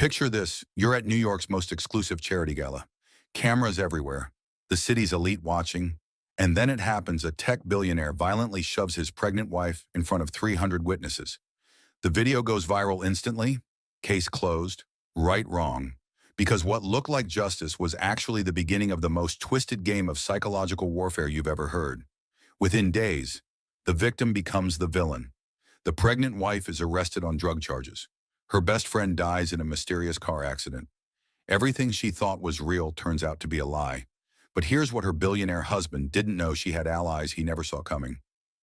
Picture this, you're at New York's most exclusive charity gala. Cameras everywhere, the city's elite watching, and then it happens, a tech billionaire violently shoves his pregnant wife in front of 300 witnesses. The video goes viral instantly, case closed, right wrong, because what looked like justice was actually the beginning of the most twisted game of psychological warfare you've ever heard. Within days, the victim becomes the villain. The pregnant wife is arrested on drug charges. Her best friend dies in a mysterious car accident. Everything she thought was real turns out to be a lie. But here's what her billionaire husband didn't know: she had allies he never saw coming,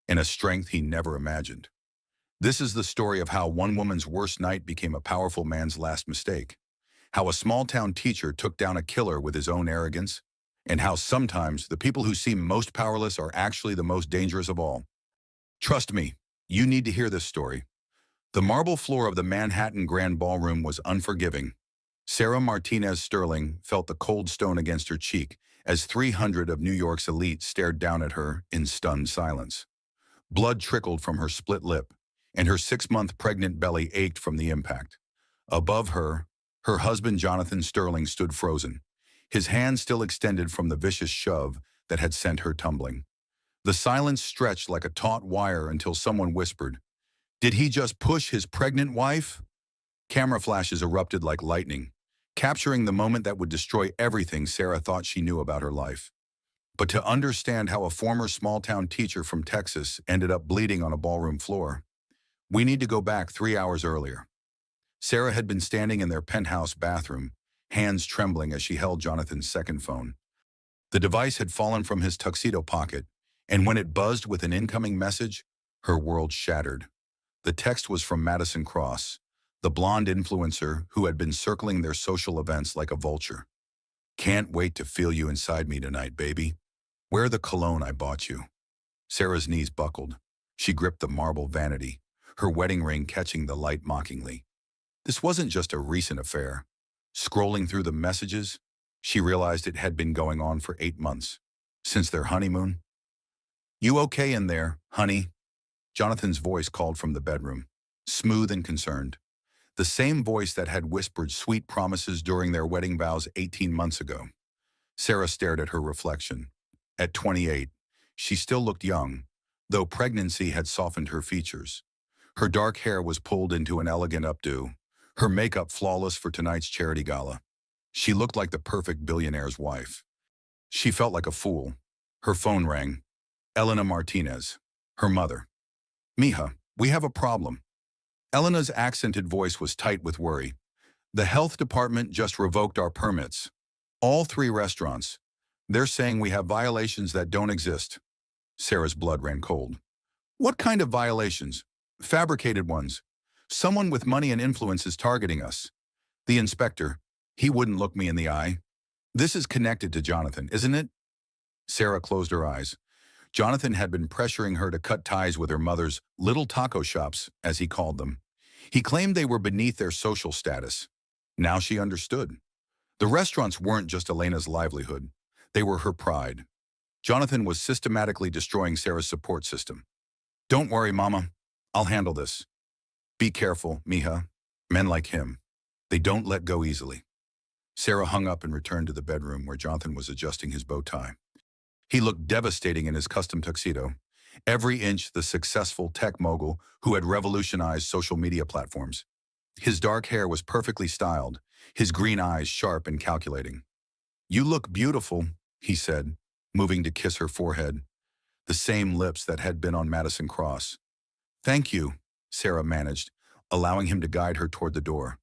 and a strength he never imagined. This is the story of how one woman's worst night became a powerful man's last mistake, how a small-town teacher took down a killer with his own arrogance, and how sometimes the people who seem most powerless are actually the most dangerous of all. Trust me, you need to hear this story. The marble floor of the Manhattan Grand Ballroom was unforgiving. Sarah Martinez Sterling felt the cold stone against her cheek as 300 of New York's elite stared down at her in stunned silence. Blood trickled from her split lip, and her 6-month pregnant belly ached from the impact. Above her, her husband Jonathan Sterling stood frozen, his hand still extended from the vicious shove that had sent her tumbling. The silence stretched like a taut wire until someone whispered, "Did he just push his pregnant wife?" Camera flashes erupted like lightning, capturing the moment that would destroy everything Sarah thought she knew about her life. But to understand how a former small-town teacher from Texas ended up bleeding on a ballroom floor, we need to go back 3 hours earlier. Sarah had been standing in their penthouse bathroom, hands trembling as she held Jonathan's second phone. The device had fallen from his tuxedo pocket, and when it buzzed with an incoming message, her world shattered. The text was from Madison Cross, the blonde influencer who had been circling their social events like a vulture. "Can't wait to feel you inside me tonight, baby. Wear the cologne I bought you." Sarah's knees buckled. She gripped the marble vanity, her wedding ring catching the light mockingly. This wasn't just a recent affair. Scrolling through the messages, she realized it had been going on for 8 months, since their honeymoon. "You okay in there, honey?" Jonathan's voice called from the bedroom, smooth and concerned. The same voice that had whispered sweet promises during their wedding vows 18 months ago. Sarah stared at her reflection. At 28, she still looked young, though pregnancy had softened her features. Her dark hair was pulled into an elegant updo, her makeup flawless for tonight's charity gala. She looked like the perfect billionaire's wife. She felt like a fool. Her phone rang. Elena Martinez, her mother. "Mija, we have a problem." Elena's accented voice was tight with worry. "The health department just revoked our permits. All 3 restaurants. They're saying we have violations that don't exist." Sarah's blood ran cold. "What kind of violations?" "Fabricated ones. Someone with money and influence is targeting us." The inspector, he wouldn't look me in the eye. "This is connected to Jonathan, isn't it?" Sarah closed her eyes. Jonathan had been pressuring her to cut ties with her mother's little taco shops, as he called them. He claimed they were beneath their social status. Now she understood. The restaurants weren't just Elena's livelihood. They were her pride. Jonathan was systematically destroying Sarah's support system. "Don't worry, Mama. I'll handle this." "Be careful, Mija. Men like him, they don't let go easily." Sarah hung up and returned to the bedroom where Jonathan was adjusting his bow tie. He looked devastating in his custom tuxedo, every inch the successful tech mogul who had revolutionized social media platforms. His dark hair was perfectly styled, his green eyes sharp and calculating. "You look beautiful," he said, moving to kiss her forehead, the same lips that had been on Madison Cross. "Thank you," Sarah managed, allowing him to guide her toward the door.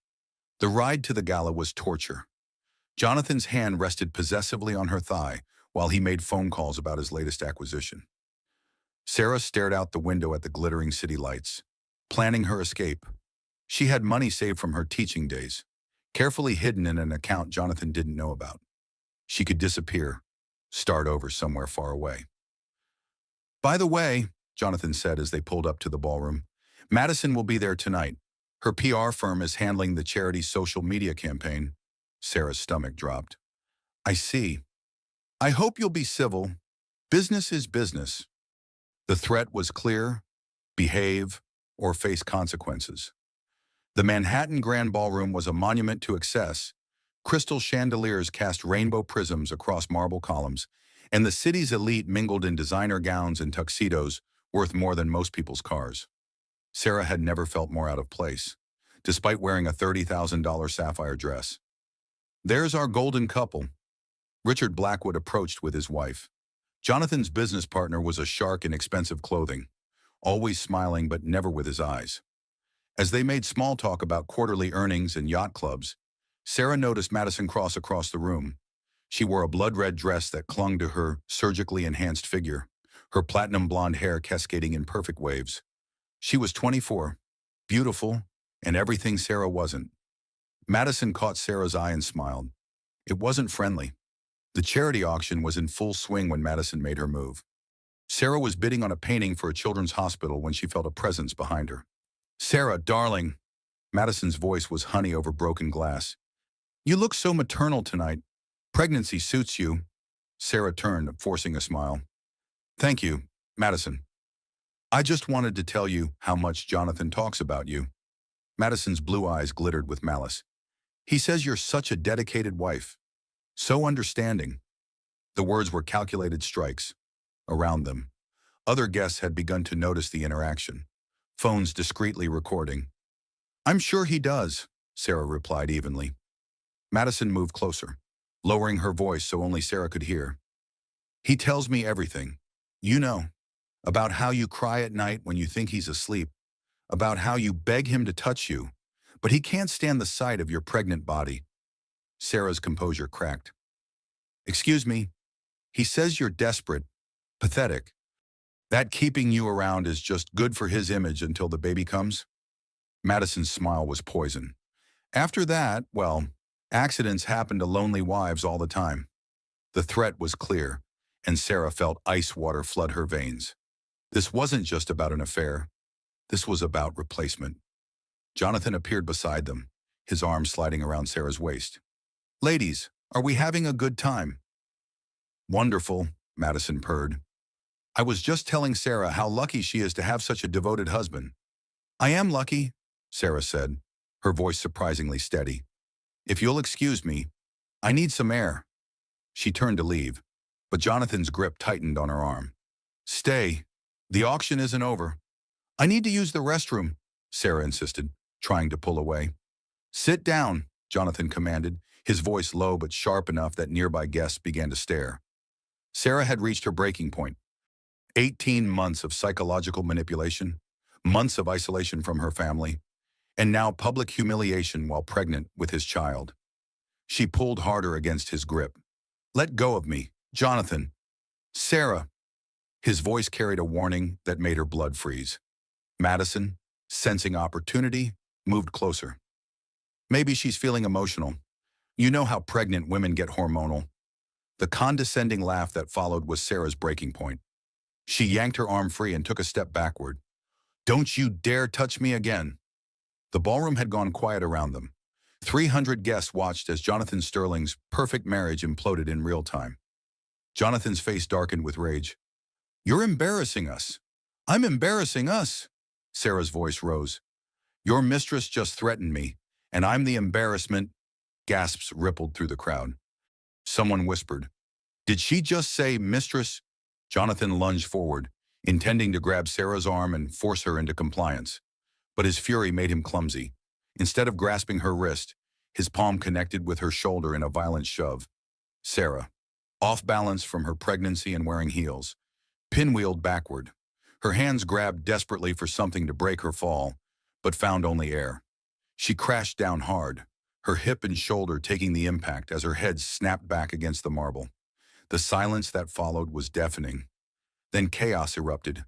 The ride to the gala was torture. Jonathan's hand rested possessively on her thigh while he made phone calls about his latest acquisition. Sarah stared out the window at the glittering city lights, planning her escape. She had money saved from her teaching days, carefully hidden in an account Jonathan didn't know about. She could disappear, start over somewhere far away. "By the way," Jonathan said as they pulled up to the ballroom, "Madison will be there tonight. Her PR firm is handling the charity's social media campaign." Sarah's stomach dropped. "I see. I hope you'll be civil. Business is business." The threat was clear: behave or face consequences. The Manhattan Grand Ballroom was a monument to excess. Crystal chandeliers cast rainbow prisms across marble columns, and the city's elite mingled in designer gowns and tuxedos worth more than most people's cars. Sarah had never felt more out of place, despite wearing a $30,000 sapphire dress. "There's our golden couple," Richard Blackwood approached with his wife. Jonathan's business partner was a shark in expensive clothing, always smiling but never with his eyes. As they made small talk about quarterly earnings and yacht clubs, Sarah noticed Madison cross across the room. She wore a blood-red dress that clung to her surgically enhanced figure, her platinum blonde hair cascading in perfect waves. She was 24, beautiful, and everything Sarah wasn't. Madison caught Sarah's eye and smiled. It wasn't friendly. The charity auction was in full swing when Madison made her move. Sarah was bidding on a painting for a children's hospital when she felt a presence behind her. "Sarah, darling." Madison's voice was honey over broken glass. "You look so maternal tonight. Pregnancy suits you." Sarah turned, forcing a smile. "Thank you, Madison. I just wanted to tell you how much Jonathan talks about you." Madison's blue eyes glittered with malice. "He says you're such a dedicated wife. So understanding." The words were calculated strikes. Around them, other guests had begun to notice the interaction, phones discreetly recording. "I'm sure he does," Sarah replied evenly. Madison moved closer, lowering her voice so only Sarah could hear. "He tells me everything. You know, about how you cry at night when you think he's asleep, about how you beg him to touch you, but he can't stand the sight of your pregnant body." Sarah's composure cracked. "Excuse me, he says you're desperate, pathetic. That keeping you around is just good for his image until the baby comes?" Madison's smile was poison. "After that, well, accidents happen to lonely wives all the time." The threat was clear, and Sarah felt ice water flood her veins. This wasn't just about an affair. This was about replacement. Jonathan appeared beside them, his arm sliding around Sarah's waist. "Ladies, are we having a good time?" "Wonderful," Madison purred. "I was just telling Sarah how lucky she is to have such a devoted husband." "I am lucky," Sarah said, her voice surprisingly steady. "If you'll excuse me, I need some air." She turned to leave, but Jonathan's grip tightened on her arm. "Stay. The auction isn't over." "I need to use the restroom," Sarah insisted, trying to pull away. "Sit down," Jonathan commanded, his voice low but sharp enough that nearby guests began to stare. Sarah had reached her breaking point. 18 months of psychological manipulation, months of isolation from her family, and now public humiliation while pregnant with his child. She pulled harder against his grip. "Let go of me, Jonathan." "Sarah." His voice carried a warning that made her blood freeze. Madison, sensing opportunity, moved closer. "Maybe she's feeling emotional. You know how pregnant women get hormonal." The condescending laugh that followed was Sarah's breaking point. She yanked her arm free and took a step backward. "Don't you dare touch me again." The ballroom had gone quiet around them. 300 guests watched as Jonathan Sterling's perfect marriage imploded in real time. Jonathan's face darkened with rage. "You're embarrassing us." "I'm embarrassing us." Sarah's voice rose. "Your mistress just threatened me, and I'm the embarrassment." Gasps rippled through the crowd. Someone whispered, "Did she just say mistress?" Jonathan lunged forward, intending to grab Sarah's arm and force her into compliance. But his fury made him clumsy. Instead of grasping her wrist, his palm connected with her shoulder in a violent shove. Sarah, off balance from her pregnancy and wearing heels, pinwheeled backward. Her hands grabbed desperately for something to break her fall, but found only air. She crashed down hard, her hip and shoulder taking the impact as her head snapped back against the marble. The silence that followed was deafening. Then chaos erupted.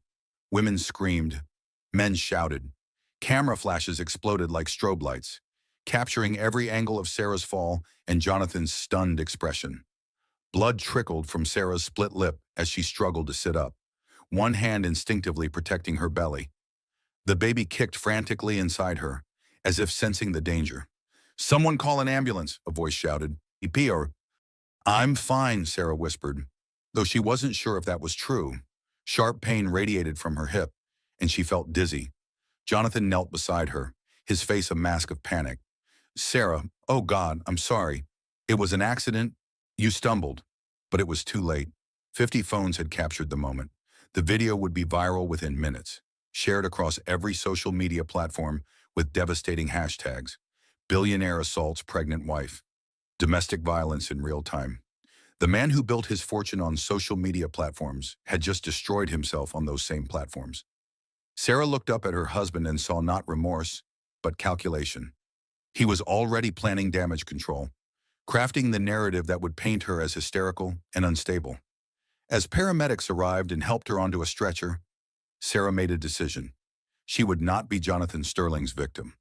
Women screamed. Men shouted. Camera flashes exploded like strobe lights, capturing every angle of Sarah's fall and Jonathan's stunned expression. Blood trickled from Sarah's split lip as she struggled to sit up, one hand instinctively protecting her belly. The baby kicked frantically inside her, as if sensing the danger. "Someone call an ambulance," a voice shouted. "EP or—" "I'm fine," Sarah whispered, though she wasn't sure if that was true. Sharp pain radiated from her hip, and she felt dizzy. Jonathan knelt beside her, his face a mask of panic. Sarah, oh God, I'm sorry. It was an accident. You stumbled. But it was too late. 50 phones had captured the moment. The video would be viral within minutes, shared across every social media platform with devastating hashtags. Billionaire assaults pregnant wife. Domestic violence in real time. The man who built his fortune on social media platforms had just destroyed himself on those same platforms. Sarah looked up at her husband and saw not remorse, but calculation. He was already planning damage control, crafting the narrative that would paint her as hysterical and unstable. As paramedics arrived and helped her onto a stretcher, Sarah made a decision. She would not be Jonathan Sterling's victim.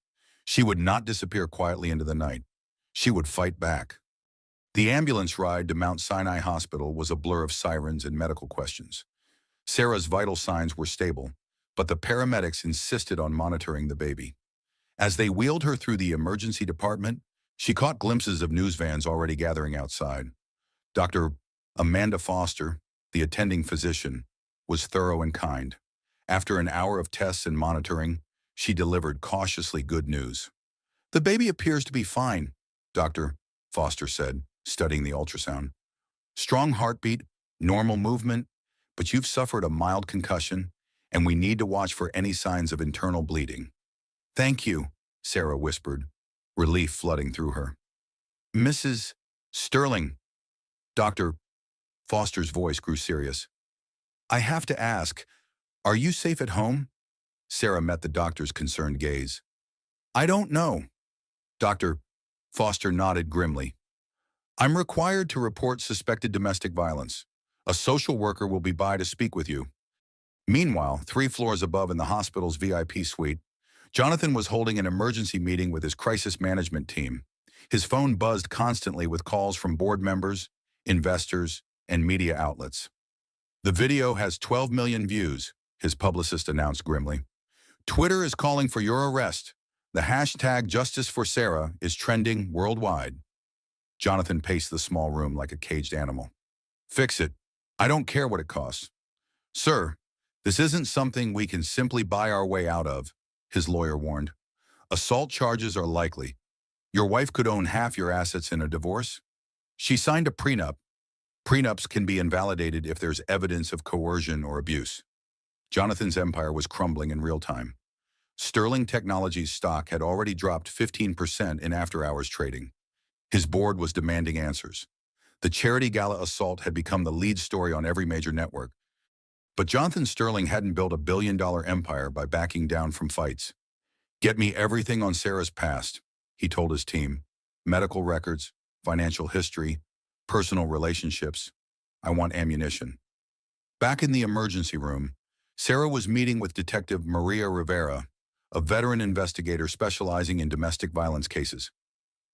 She would not disappear quietly into the night. She would fight back. The ambulance ride to Mount Sinai Hospital was a blur of sirens and medical questions. Sarah's vital signs were stable, but the paramedics insisted on monitoring the baby. As they wheeled her through the emergency department, she caught glimpses of news vans already gathering outside. Dr. Amanda Foster, the attending physician, was thorough and kind. After an hour of tests and monitoring, she delivered cautiously good news. "The baby appears to be fine," Dr. Foster said, studying the ultrasound. "Strong heartbeat, normal movement, but you've suffered a mild concussion, and we need to watch for any signs of internal bleeding." "Thank you," Sarah whispered, relief flooding through her. "Mrs. Sterling," Dr. Foster's voice grew serious. "I have to ask, are you safe at home?" Sarah met the doctor's concerned gaze. "I don't know." Dr. Foster nodded grimly. "I'm required to report suspected domestic violence. A social worker will be by to speak with you." Meanwhile, 3 floors above in the hospital's VIP suite, Jonathan was holding an emergency meeting with his crisis management team. His phone buzzed constantly with calls from board members, investors, and media outlets. "The video has 12 million views," his publicist announced grimly. "Twitter is calling for your arrest. The hashtag Justice for Sarah is trending worldwide." Jonathan paced the small room like a caged animal. "Fix it. I don't care what it costs." "Sir, this isn't something we can simply buy our way out of," his lawyer warned. "Assault charges are likely. Your wife could own half your assets in a divorce. She signed a prenup. Prenups can be invalidated if there's evidence of coercion or abuse." Jonathan's empire was crumbling in real time. Sterling Technologies stock had already dropped 15% in after-hours trading. His board was demanding answers. The charity gala assault had become the lead story on every major network. But Jonathan Sterling hadn't built a billion-dollar empire by backing down from fights. "Get me everything on Sarah's past," he told his team. "Medical records, financial history, personal relationships. I want ammunition." Back in the emergency room, Sarah was meeting with Detective Maria Rivera, a veteran investigator specializing in domestic violence cases.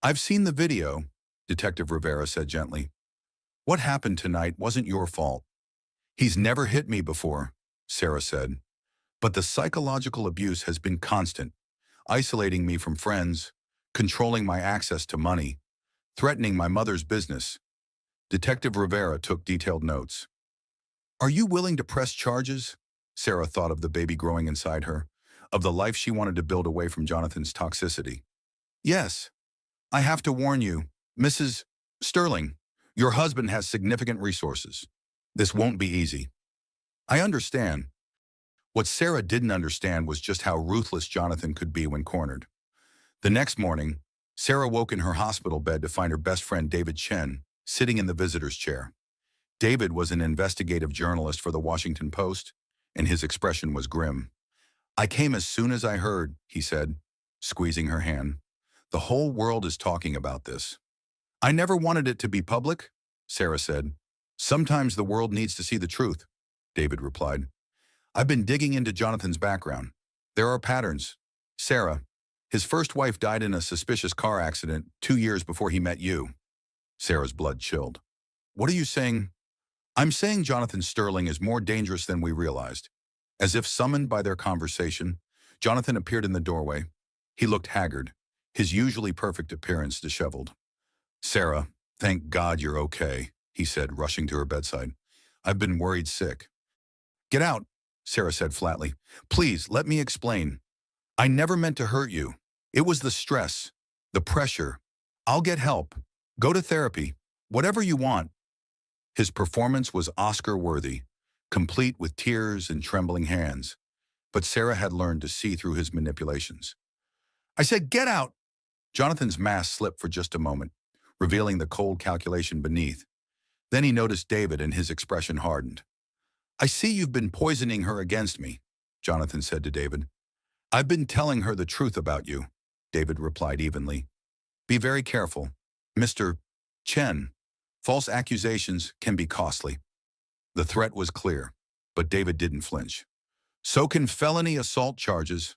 "I've seen the video," Detective Rivera said gently. "What happened tonight wasn't your fault." "He's never hit me before," Sarah said. "But the psychological abuse has been constant, isolating me from friends, controlling my access to money, threatening my mother's business." Detective Rivera took detailed notes. "Are you willing to press charges?" Sarah thought of the baby growing inside her, of the life she wanted to build away from Jonathan's toxicity. "Yes. I have to warn you, Mrs. Sterling, your husband has significant resources. This won't be easy." "I understand." What Sarah didn't understand was just how ruthless Jonathan could be when cornered. The next morning, Sarah woke in her hospital bed to find her best friend David Chen sitting in the visitor's chair. David was an investigative journalist for the Washington Post, and his expression was grim. "I came as soon as I heard," he said, squeezing her hand. "The whole world is talking about this." "I never wanted it to be public," Sarah said. "Sometimes the world needs to see the truth," David replied. "I've been digging into Jonathan's background. There are patterns. Sarah, his first wife died in a suspicious car accident 2 years before he met you." Sarah's blood chilled. "What are you saying?" "I'm saying Jonathan Sterling is more dangerous than we realized." As if summoned by their conversation, Jonathan appeared in the doorway. He looked haggard, his usually perfect appearance disheveled. "Sarah, thank God you're okay," he said, rushing to her bedside. "I've been worried sick." "Get out," Sarah said flatly. "Please, let me explain. I never meant to hurt you." It was the stress, the pressure. I'll get help. Go to therapy. Whatever you want. His performance was Oscar-worthy, complete with tears and trembling hands. But Sarah had learned to see through his manipulations. I said, get out! Jonathan's mask slipped for just a moment, revealing the cold calculation beneath. Then he noticed David and his expression hardened. I see you've been poisoning her against me, Jonathan said to David. I've been telling her the truth about you, David replied evenly. Be very careful, Mr. Chen. False accusations can be costly. The threat was clear, but David didn't flinch. So can felony assault charges.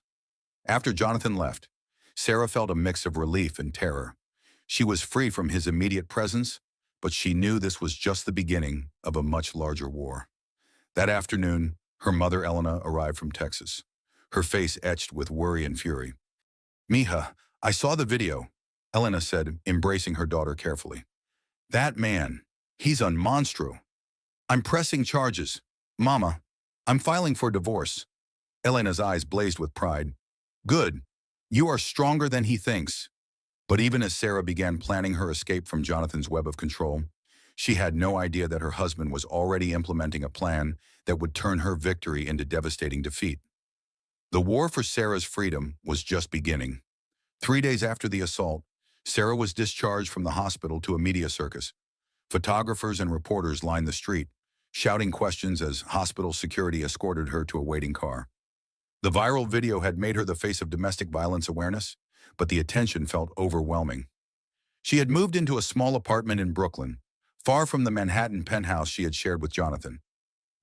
After Jonathan left, Sarah felt a mix of relief and terror. She was free from his immediate presence, but she knew this was just the beginning of a much larger war. That afternoon, her mother Elena arrived from Texas, her face etched with worry and fury. Mija, I saw the video, Elena said, embracing her daughter carefully. That man, he's un monstro. I'm pressing charges. Mama, I'm filing for divorce. Elena's eyes blazed with pride. Good. You are stronger than he thinks. But even as Sarah began planning her escape from Jonathan's web of control, she had no idea that her husband was already implementing a plan that would turn her victory into devastating defeat. The war for Sarah's freedom was just beginning. 3 days after the assault, Sarah was discharged from the hospital to a media circus. Photographers and reporters lined the street, shouting questions as hospital security escorted her to a waiting car. The viral video had made her the face of domestic violence awareness, but the attention felt overwhelming. She had moved into a small apartment in Brooklyn, far from the Manhattan penthouse she had shared with Jonathan.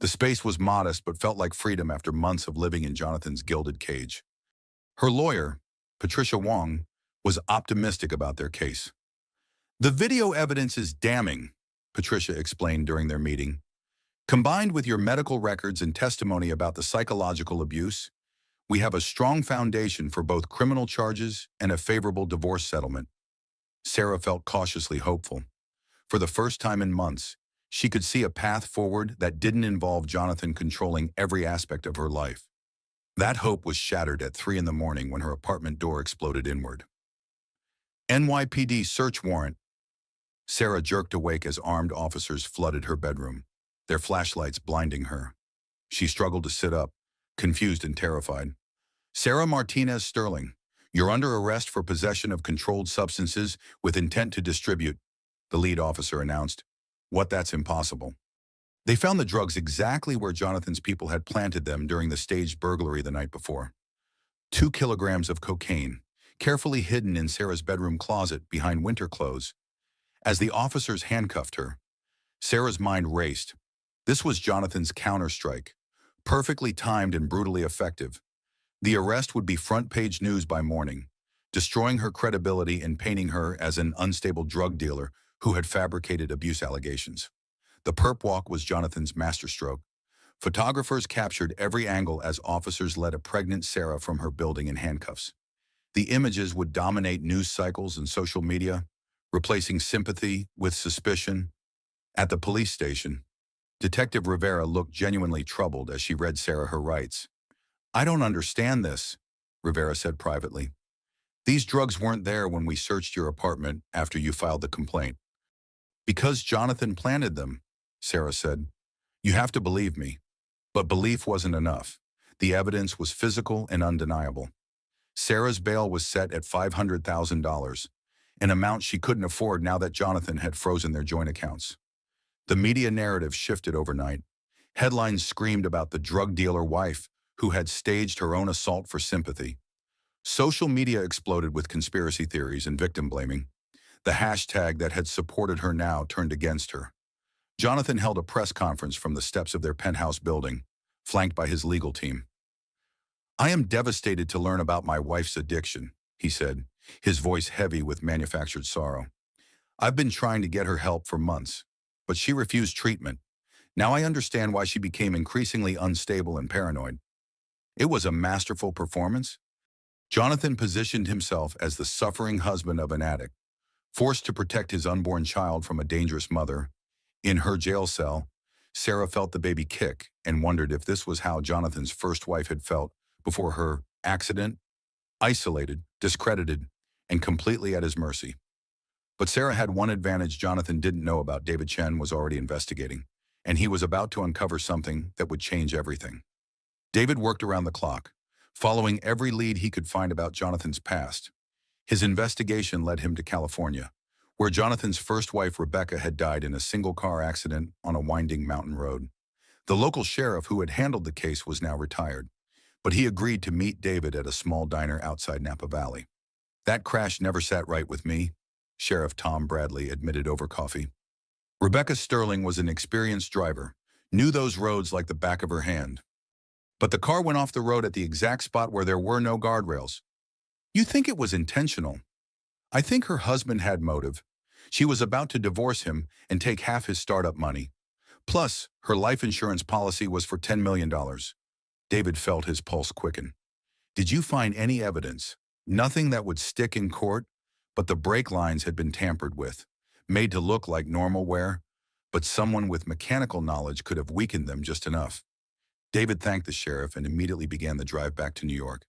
The space was modest but felt like freedom after months of living in Jonathan's gilded cage. Her lawyer, Patricia Wong, was optimistic about their case. The video evidence is damning, Patricia explained during their meeting. Combined with your medical records and testimony about the psychological abuse, we have a strong foundation for both criminal charges and a favorable divorce settlement. Sarah felt cautiously hopeful. For the first time in months, she could see a path forward that didn't involve Jonathan controlling every aspect of her life. That hope was shattered at 3 in the morning when her apartment door exploded inward. NYPD search warrant. Sarah jerked awake as armed officers flooded her bedroom, their flashlights blinding her. She struggled to sit up, confused and terrified. Sarah Martinez Sterling, you're under arrest for possession of controlled substances with intent to distribute, the lead officer announced. What, that's impossible. They found the drugs exactly where Jonathan's people had planted them during the staged burglary the night before. 2 kilograms of cocaine, carefully hidden in Sarah's bedroom closet behind winter clothes. As the officers handcuffed her, Sarah's mind raced. This was Jonathan's counterstrike, perfectly timed and brutally effective. The arrest would be front-page news by morning, destroying her credibility and painting her as an unstable drug dealer who had fabricated abuse allegations. The perp walk was Jonathan's masterstroke. Photographers captured every angle as officers led a pregnant Sarah from her building in handcuffs. The images would dominate news cycles and social media, replacing sympathy with suspicion. At the police station, Detective Rivera looked genuinely troubled as she read Sarah her rights. I don't understand this, Rivera said privately. These drugs weren't there when we searched your apartment after you filed the complaint. Because Jonathan planted them, Sarah said. You have to believe me. But belief wasn't enough. The evidence was physical and undeniable. Sarah's bail was set at $500,000, an amount she couldn't afford now that Jonathan had frozen their joint accounts. The media narrative shifted overnight. Headlines screamed about the drug dealer wife who had staged her own assault for sympathy. Social media exploded with conspiracy theories and victim blaming. The hashtag that had supported her now turned against her. Jonathan held a press conference from the steps of their penthouse building, flanked by his legal team. I am devastated to learn about my wife's addiction, he said, his voice heavy with manufactured sorrow. I've been trying to get her help for months, but she refused treatment. Now I understand why she became increasingly unstable and paranoid. It was a masterful performance. Jonathan positioned himself as the suffering husband of an addict, forced to protect his unborn child from a dangerous mother. In her jail cell, Sarah felt the baby kick and wondered if this was how Jonathan's first wife had felt before her accident. isolated, discredited, and completely at his mercy. But Sarah had one advantage Jonathan didn't know about. David Chen was already investigating, and he was about to uncover something that would change everything. David worked around the clock, following every lead he could find about Jonathan's past. His investigation led him to California, where Jonathan's first wife, Rebecca, had died in a single-car accident on a winding mountain road. The local sheriff who had handled the case was now retired, but he agreed to meet David at a small diner outside Napa Valley. "That crash never sat right with me," Sheriff Tom Bradley admitted over coffee. Rebecca Sterling was an experienced driver, knew those roads like the back of her hand. But the car went off the road at the exact spot where there were no guardrails. "You think it was intentional?" "I think her husband had motive. She was about to divorce him and take half his startup money. Plus, her life insurance policy was for $10 million. David felt his pulse quicken. "Did you find any evidence?" "Nothing that would stick in court, but the brake lines had been tampered with, made to look like normal wear, but someone with mechanical knowledge could have weakened them just enough." David thanked the sheriff and immediately began the drive back to New York.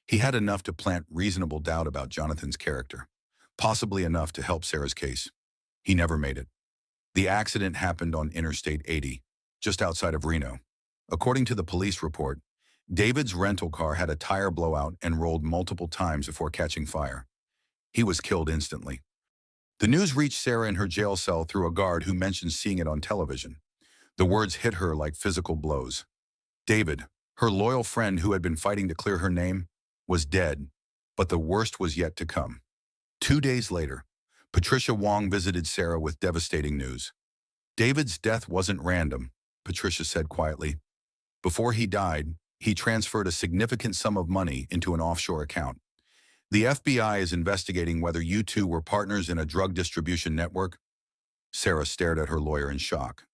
He had enough to plant reasonable doubt about Jonathan's character, possibly enough to help Sarah's case. He never made it. The accident happened on Interstate 80, just outside of Reno. According to the police report, David's rental car had a tire blowout and rolled multiple times before catching fire. He was killed instantly. The news reached Sarah in her jail cell through a guard who mentioned seeing it on television. The words hit her like physical blows. David, her loyal friend who had been fighting to clear her name, was dead, but the worst was yet to come. 2 days later, Patricia Wong visited Sarah with devastating news. "David's death wasn't random," Patricia said quietly. "Before he died, he transferred a significant sum of money into an offshore account. The FBI is investigating whether you two were partners in a drug distribution network." Sarah stared at her lawyer in shock.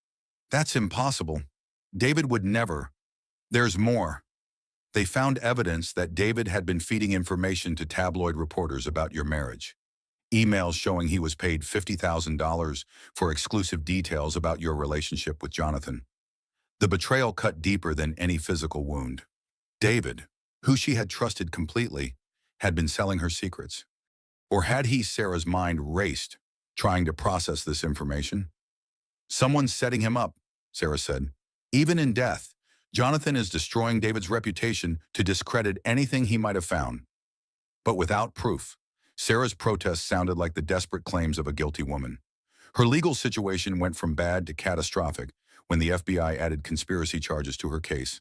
"That's impossible. David would never." "There's more. They found evidence that David had been feeding information to tabloid reporters about your marriage. Emails showing he was paid $50,000 for exclusive details about your relationship with Jonathan. The betrayal cut deeper than any physical wound. David, who she had trusted completely, had been selling her secrets. Or had he? Sarah's mind raced, trying to process this information. "Someone's setting him up," Sarah said. "Even in death, Jonathan is destroying David's reputation to discredit anything he might have found." But without proof, Sarah's protests sounded like the desperate claims of a guilty woman. Her legal situation went from bad to catastrophic when the FBI added conspiracy charges to her case.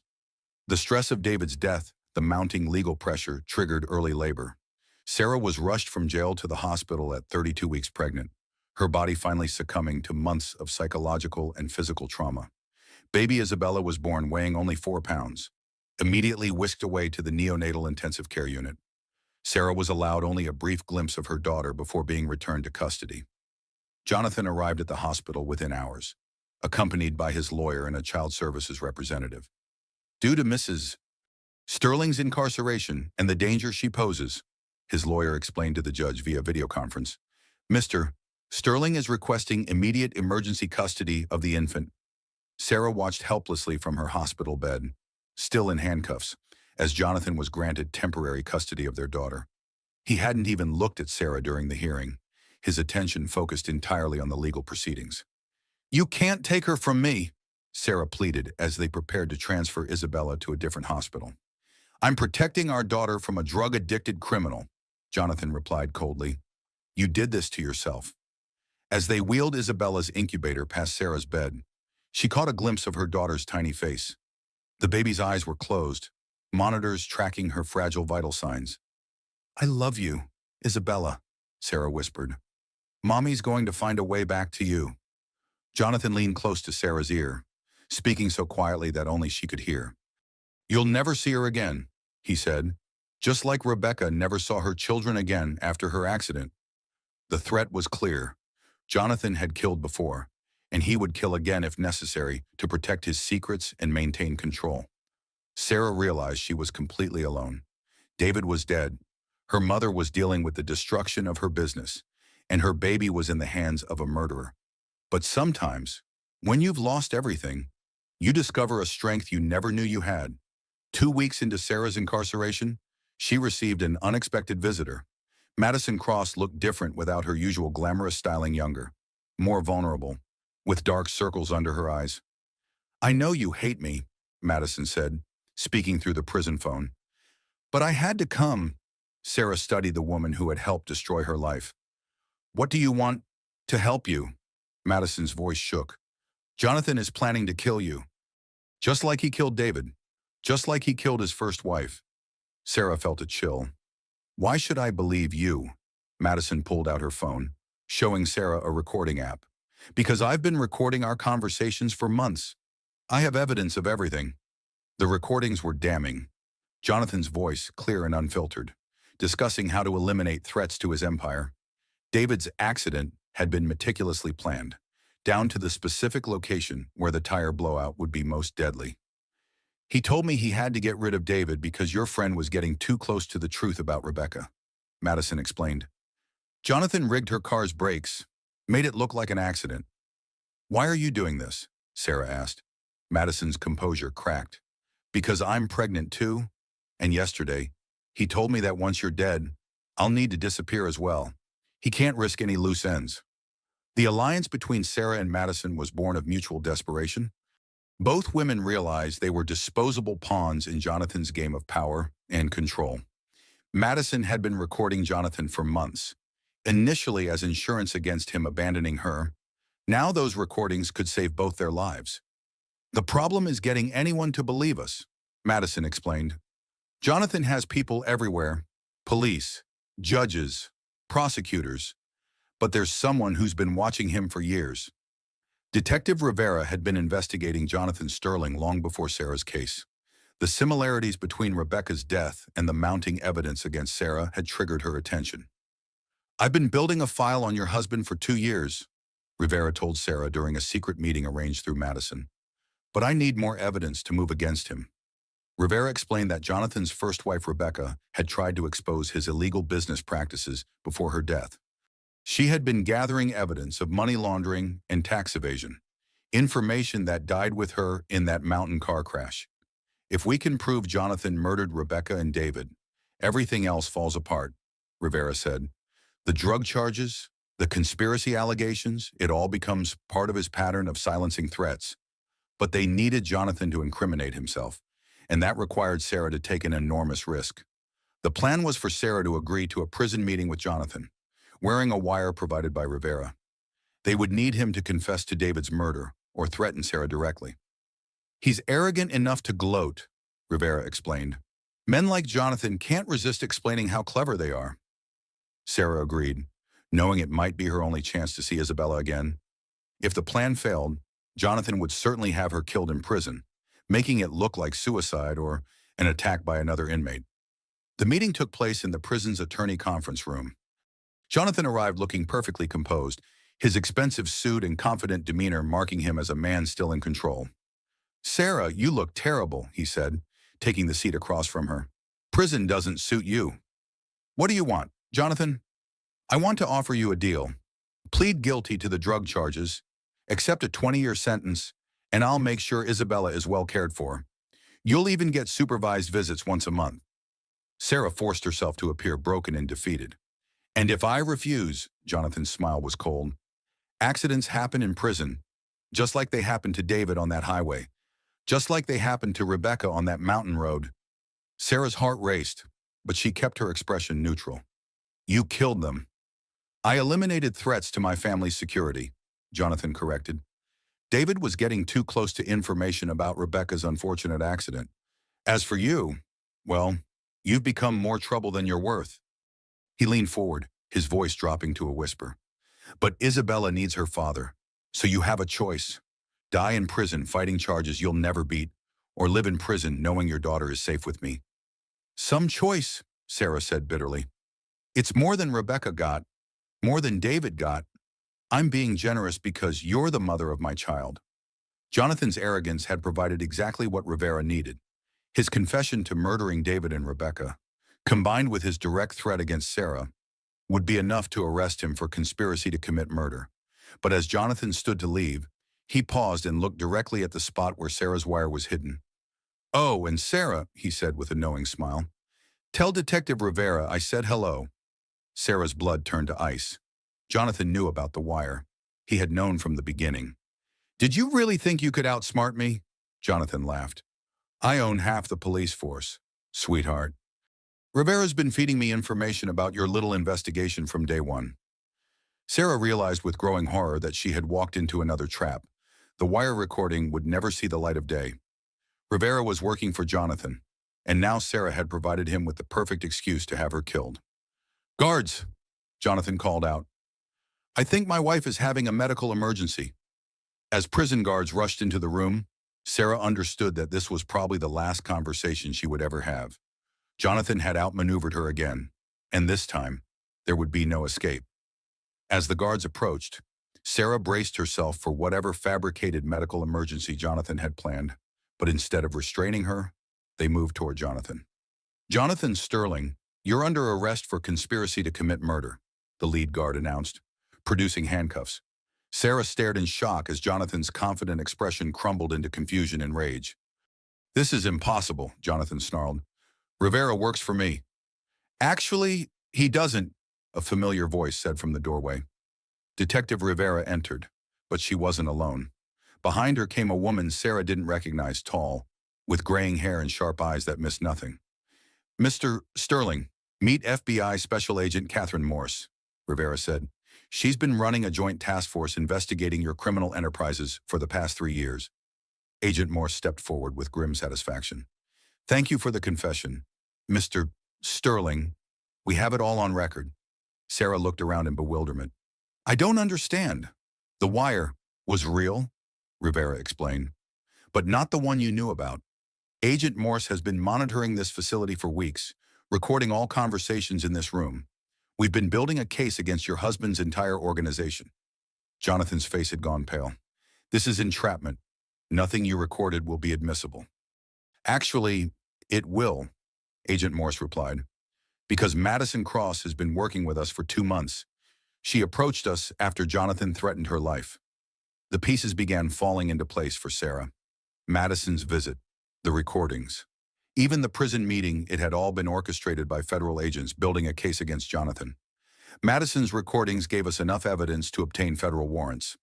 The stress of David's death, the mounting legal pressure, triggered early labor. Sarah was rushed from jail to the hospital at 32 weeks pregnant, her body finally succumbing to months of psychological and physical trauma. Baby Isabella was born weighing only 4 pounds, immediately whisked away to the neonatal intensive care unit. Sarah was allowed only a brief glimpse of her daughter before being returned to custody. Jonathan arrived at the hospital within hours, accompanied by his lawyer and a child services representative. "Due to Mrs. Sterling's incarceration and the danger she poses," his lawyer explained to the judge via video conference, "Mr. Sterling is requesting immediate emergency custody of the infant." Sarah watched helplessly from her hospital bed, still in handcuffs, as Jonathan was granted temporary custody of their daughter. He hadn't even looked at Sarah during the hearing, his attention focused entirely on the legal proceedings. "You can't take her from me," Sarah pleaded as they prepared to transfer Isabella to a different hospital. "I'm protecting our daughter from a drug-addicted criminal," Jonathan replied coldly. "You did this to yourself." As they wheeled Isabella's incubator past Sarah's bed, she caught a glimpse of her daughter's tiny face. The baby's eyes were closed, monitors tracking her fragile vital signs. "I love you, Isabella," Sarah whispered. "Mommy's going to find a way back to you." Jonathan leaned close to Sarah's ear, speaking so quietly that only she could hear. "You'll never see her again," he said, "just like Rebecca never saw her children again after her accident." The threat was clear. Jonathan had killed before, and he would kill again if necessary to protect his secrets and maintain control. Sarah realized she was completely alone. David was dead. Her mother was dealing with the destruction of her business, and her baby was in the hands of a murderer. But sometimes, when you've lost everything, you discover a strength you never knew you had. 2 weeks into Sarah's incarceration, She received an unexpected visitor. Madison Cross looked different without her usual glamorous styling, younger, more vulnerable, with dark circles under her eyes. "I know you hate me," Madison said, speaking through the prison phone. "But I had to come." Sarah studied the woman who had helped destroy her life. "What do you want to help you?" Madison's voice shook. "Jonathan is planning to kill you. Just like he killed David. Just like he killed his first wife." Sarah felt a chill. "Why should I believe you?" Madison pulled out her phone, showing Sarah a recording app. "Because I've been recording our conversations for months. I have evidence of everything." The recordings were damning. Jonathan's voice, clear and unfiltered, discussing how to eliminate threats to his empire. David's accident had been meticulously planned, down to the specific location where the tire blowout would be most deadly. "He told me he had to get rid of David because your friend was getting too close to the truth about Rebecca," Madison explained. "Jonathan rigged her car's brakes, made it look like an accident." "Why are you doing this?" Sarah asked. Madison's composure cracked. "Because I'm pregnant too, and yesterday, he told me that once you're dead, I'll need to disappear as well. He can't risk any loose ends." The alliance between Sarah and Madison was born of mutual desperation. Both women realized they were disposable pawns in Jonathan's game of power and control. Madison had been recording Jonathan for months, initially as insurance against him abandoning her. Now those recordings could save both their lives. "The problem is getting anyone to believe us," Madison explained. "Jonathan has people everywhere, police, judges, prosecutors, but there's someone who's been watching him for years." Detective Rivera had been investigating Jonathan Sterling long before Sarah's case. The similarities between Rebecca's death and the mounting evidence against Sarah had triggered her attention. "I've been building a file on your husband for 2 years," Rivera told Sarah during a secret meeting arranged through Madison. "But I need more evidence to move against him." Rivera explained that Jonathan's first wife, Rebecca, had tried to expose his illegal business practices before her death. She had been gathering evidence of money laundering and tax evasion, information that died with her in that mountain car crash. "If we can prove Jonathan murdered Rebecca and David, everything else falls apart," Rivera said. "The drug charges, the conspiracy allegations, it all becomes part of his pattern of silencing threats." But they needed Jonathan to incriminate himself, and that required Sarah to take an enormous risk. The plan was for Sarah to agree to a prison meeting with Jonathan, wearing a wire provided by Rivera. They would need him to confess to David's murder or threaten Sarah directly. "He's arrogant enough to gloat," Rivera explained. "Men like Jonathan can't resist explaining how clever they are." Sarah agreed, knowing it might be her only chance to see Isabella again. If the plan failed, Jonathan would certainly have her killed in prison, making it look like suicide or an attack by another inmate. The meeting took place in the prison's attorney conference room. Jonathan arrived looking perfectly composed, his expensive suit and confident demeanor marking him as a man still in control. "Sarah, you look terrible," he said, taking the seat across from her. "Prison doesn't suit you." "What do you want, Jonathan?" "I want to offer you a deal. Plead guilty to the drug charges, accept a 20-year sentence, and I'll make sure Isabella is well cared for. You'll even get supervised visits once a month." Sarah forced herself to appear broken and defeated. "And if I refuse," Jonathan's smile was cold, "accidents happen in prison, just like they happened to David on that highway, just like they happened to Rebecca on that mountain road." Sarah's heart raced, but she kept her expression neutral. "You killed them." "I eliminated threats to my family's security," Jonathan corrected. "David was getting too close to information about Rebecca's unfortunate accident. As for you, well, you've become more trouble than you're worth." He leaned forward, his voice dropping to a whisper. "But Isabella needs her father, so you have a choice. Die in prison fighting charges you'll never beat, or live in prison knowing your daughter is safe with me." "Some choice," Sarah said bitterly. "It's more than Rebecca got, more than David got. I'm being generous because you're the mother of my child." Jonathan's arrogance had provided exactly what Rivera needed. His confession to murdering David and Rebecca, combined with his direct threat against Sarah, would be enough to arrest him for conspiracy to commit murder. But as Jonathan stood to leave, he paused and looked directly at the spot where Sarah's wire was hidden. "Oh, and Sarah," he said with a knowing smile, Tell Detective Rivera I said hello. Sarah's blood turned to ice. Jonathan knew about the wire. He had known from the beginning. Did you really think you could outsmart me? Jonathan laughed. I own half the police force, sweetheart. Rivera's been feeding me information about your little investigation from day one. Sarah realized with growing horror that she had walked into another trap. The wire recording would never see the light of day. Rivera was working for Jonathan, and now Sarah had provided him with the perfect excuse to have her killed. Guards, Jonathan called out. I think my wife is having a medical emergency. As prison guards rushed into the room, Sarah understood that this was probably the last conversation she would ever have. Jonathan had outmaneuvered her again, and this time, there would be no escape. As the guards approached, Sarah braced herself for whatever fabricated medical emergency Jonathan had planned, but instead of restraining her, they moved toward Jonathan. Jonathan Sterling, you're under arrest for conspiracy to commit murder, the lead guard announced, producing handcuffs. Sarah stared in shock as Jonathan's confident expression crumbled into confusion and rage. This is impossible, Jonathan snarled. Rivera works for me. Actually, he doesn't, a familiar voice said from the doorway. Detective Rivera entered, but she wasn't alone. Behind her came a woman Sarah didn't recognize, tall, with graying hair and sharp eyes that missed nothing. Mr. Sterling, meet FBI Special Agent Catherine Morse, Rivera said. She's been running a joint task force investigating your criminal enterprises for the past 3 years. Agent Morse stepped forward with grim satisfaction. Thank you for the confession. Mr. Sterling, we have it all on record. Sarah looked around in bewilderment. I don't understand. The wire was real, Rivera explained, but not the one you knew about. Agent Morse has been monitoring this facility for weeks, recording all conversations in this room. We've been building a case against your husband's entire organization. Jonathan's face had gone pale. This is entrapment. Nothing you recorded will be admissible. Actually, it will, Agent Morse replied, because Madison Cross has been working with us for 2 months. She approached us after Jonathan threatened her life. The pieces began falling into place for Sarah. Madison's visit, the recordings, even the prison meeting, it had all been orchestrated by federal agents building a case against Jonathan. Madison's recordings gave us enough evidence to obtain federal warrants.